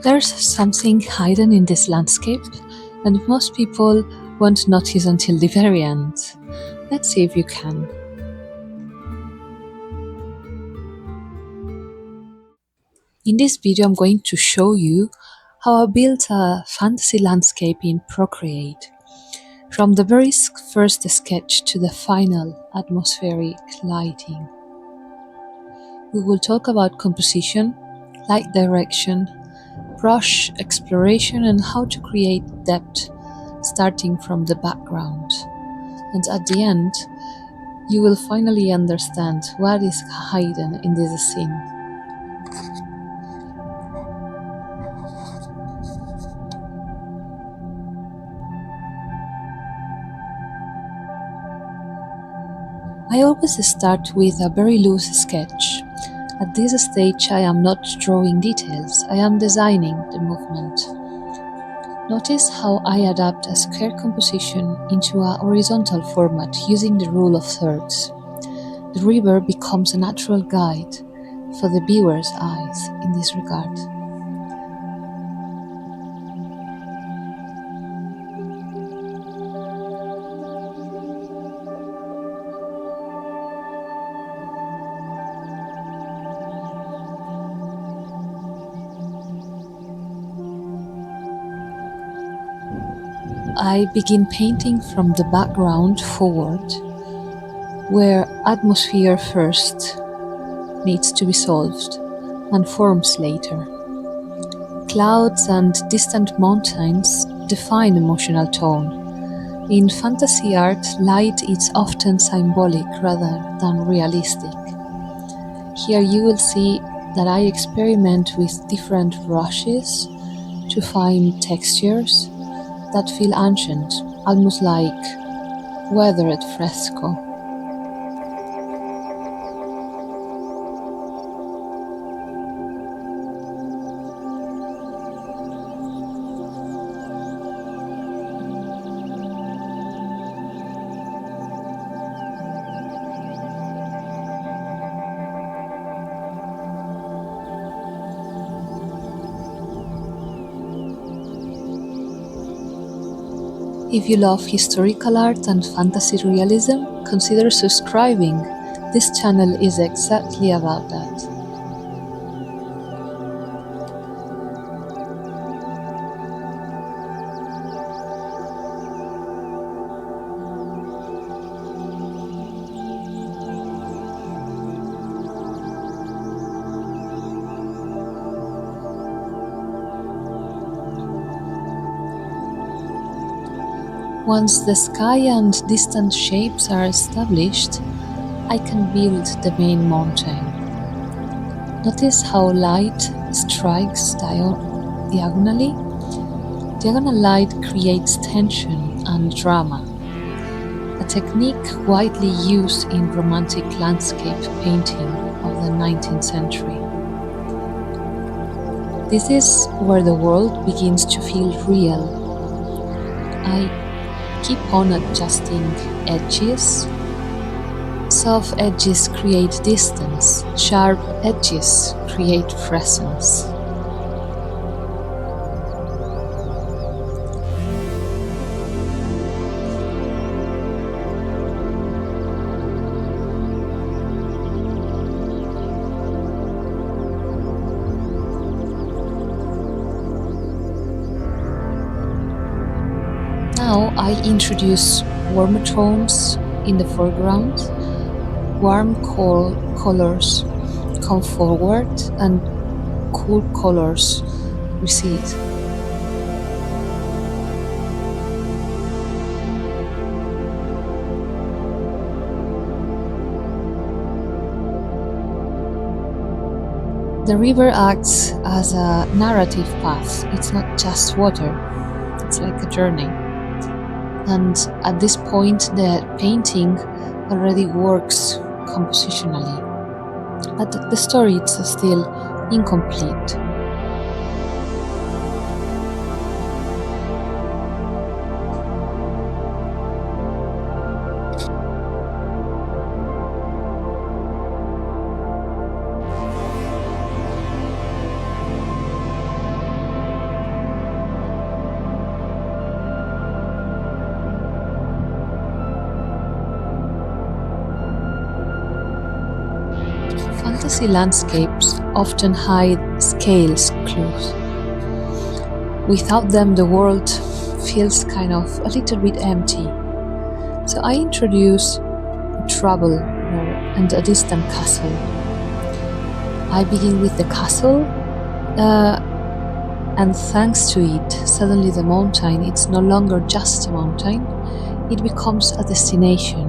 There's something hidden in this landscape, and most people won't notice until the very end. Let's see if you can. In this video, I'm going to show you how I built a fantasy landscape in Procreate, from the very first sketch to the final atmospheric lighting. We will talk about composition, light direction, brush exploration, and how to create depth starting from the background. And at the end, you will finally understand what is hidden in this scene. I always start with a very loose sketch. At this stage, I am not drawing details, I am designing the movement. Notice how I adapt a square composition into a horizontal format using the rule of thirds. The river becomes a natural guide for the viewer's eyes in this regard. I begin painting from the background forward, where atmosphere first needs to be solved and forms later. Clouds and distant mountains define emotional tone. In fantasy art, light is often symbolic rather than realistic. Here you will see that I experiment with different brushes to find textures that feel ancient, almost like weathered fresco. If you love historical art and fantasy realism, consider subscribing. This channel is exactly about that. Once the sky and distant shapes are established, I can build the main mountain. Notice how light strikes diagonally. Diagonal light creates tension and drama, a technique widely used in romantic landscape painting of the 19th century. This is where the world begins to feel real. I keep on adjusting edges. Soft edges create distance, sharp edges create presence. Now I introduce warmer tones in the foreground. Warm colors come forward and cool colors recede. The river acts as a narrative path. It's not just water, it's like a journey. And at this point, the painting already works compositionally, but the story is still incomplete. fantasy landscapes often hide scales clues. Without them, the world feels kind of a little bit empty. So I introduce a traveler and a distant castle. I begin with the castle, and thanks to it, suddenly the mountain, it's no longer just a mountain, it becomes a destination.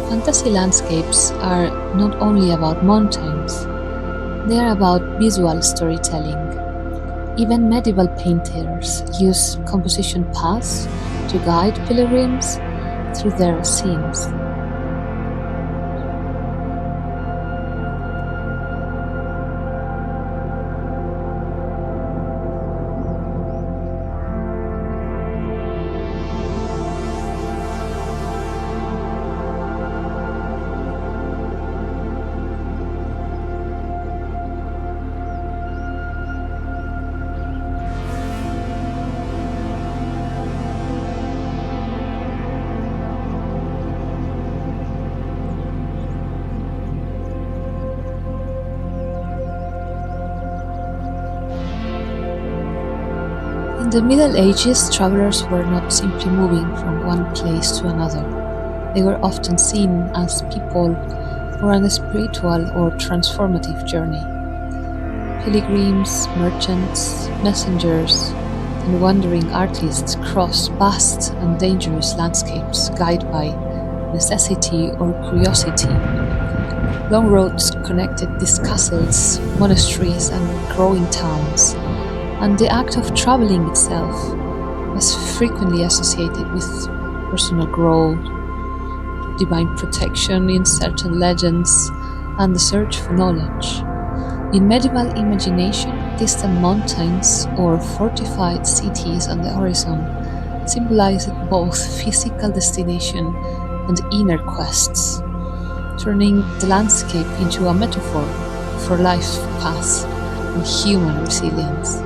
Fantasy landscapes are not only about mountains, they are about visual storytelling. Even medieval painters use composition paths to guide pilgrims through their scenes. In the Middle Ages, travelers were not simply moving from one place to another. They were often seen as people who on a spiritual or transformative journey. Pilgrims, merchants, messengers, and wandering artists crossed vast and dangerous landscapes guided by necessity or curiosity. Long roads connected these castles, monasteries, and growing towns, and the act of traveling itself was frequently associated with personal growth, divine protection in certain legends, and the search for knowledge. In medieval imagination, distant mountains or fortified cities on the horizon symbolized both physical destination and inner quests, turning the landscape into a metaphor for life paths and human resilience.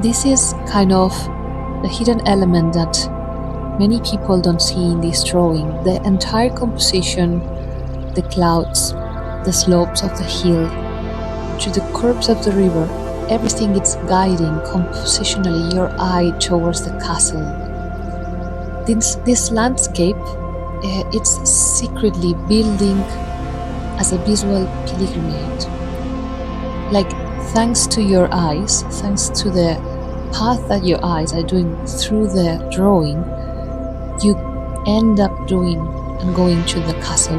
This is kind of the hidden element that many people don't see in this drawing. The entire composition, the clouds, the slopes of the hill, to the curves of the river, everything is guiding compositionally your eye towards the castle. This landscape, it's secretly building as a visual pilgrimage. Like, thanks to your eyes, thanks to the path that your eyes are doing through the drawing, you end up doing and going to the castle.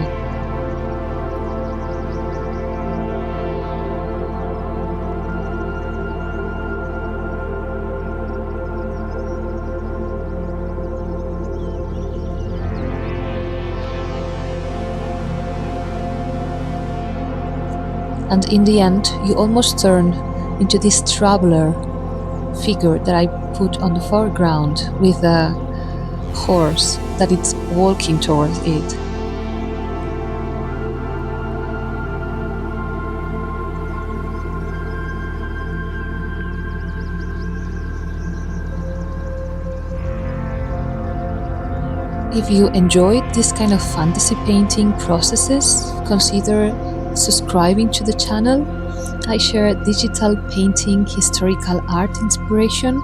And in the end, you almost turn into this traveler figure that I put on the foreground with a horse that it's walking towards it. If you enjoyed this kind of fantasy painting processes, consider subscribing to the channel. I share digital painting, historical art inspiration,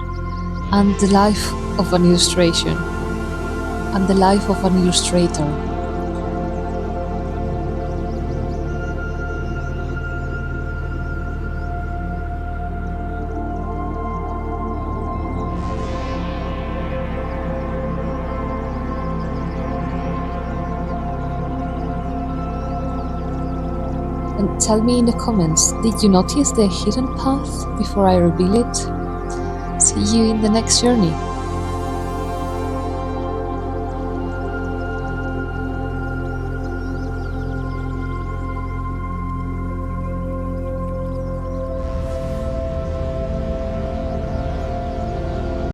and the life of an illustration, and the life of an illustrator. And tell me in the comments, did you notice the hidden path before I reveal it? See you in the next journey.